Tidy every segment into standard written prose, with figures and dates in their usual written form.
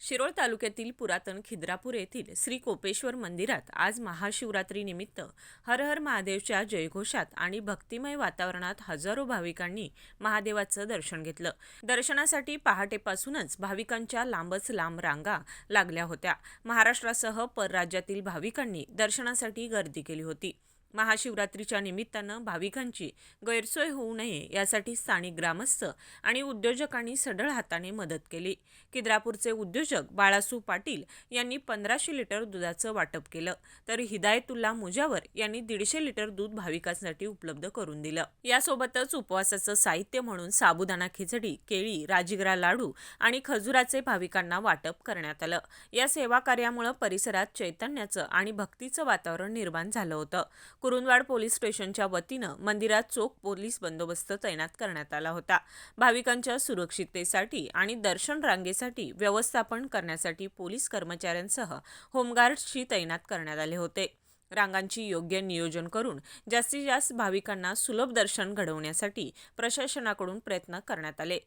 शिरोळ तालुक्यातील पुरातन खिद्रापूर येथील श्री कोपेश्वर मंदिरात आज महाशिवरात्रीनिमित्त हर हर महादेवच्या जयघोषात आणि भक्तिमय वातावरणात हजारो भाविकांनी महादेवाचं दर्शन घेतलं। दर्शनासाठी पहाटेपासूनच भाविकांच्या लांबच लांब रांगा लागल्या होत्या। महाराष्ट्रासह परराज्यातील भाविकांनी दर्शनासाठी गर्दी केली होती। महाशिवरात्रीच्या निमित्तानं भाविकांची गैरसोय होऊ नये यासाठी स्थानिक ग्रामस्थ आणि उद्योजकांनी सढळ हाताने मदत केली। खिद्रापूरचे उद्योजक बाळासू पाटील यांनी 1500 लिटर दुधाचं वाटप केलं, तर हिदायतुल्ला मुजावर यांनी 150 लिटर दूध भाविकांसाठी उपलब्ध करून दिलं। यासोबतच उपवासाचं साहित्य म्हणून साबुदाणा खिचडी, केळी, राजीगरा लाडू आणि खजुराचे भाविकांना वाटप करण्यात आलं। या सेवा कार्यामुळे परिसरात चैतन्याचं आणि भक्तीचं वातावरण निर्माण झालं होतं। कुरुंदवाड पोलीस स्टेशनच्या वतीनं मंदिरात चोख पोलीस बंदोबस्त तैनात करण्यात आला होता। भाविकांच्या सुरक्षिततेसाठी आणि दर्शन रांगेसाठी व्यवस्थापन करण्यासाठी पोलीस कर्मचाऱ्यांसह होमगार्ड्सची तैनात करण्यात आले होते। रांगांची योग्य नियोजन करून जास्तीत जास्त भाविकांना सुलभ दर्शन घडवण्यासाठी प्रशासनाकडून प्रयत्न करण्यात आले।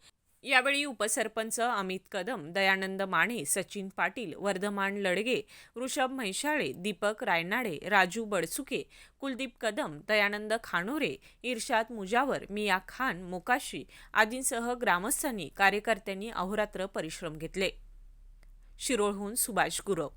यावेळी उपसरपंच अमित कदम, दयानंद माने, सचिन पाटील, वर्धमान लडगे, ऋषभ म्हैसाळे, दीपक रायनाडे, राजू बडसुके, कुलदीप कदम, दयानंद खानोरे, इर्शाद मुजावर, मिया खान, मोकाशी आदींसह ग्रामस्थांनी कार्यकर्त्यांनी अहोरात्र परिश्रम घेतले। शिरोळहून सुभाष गुरव।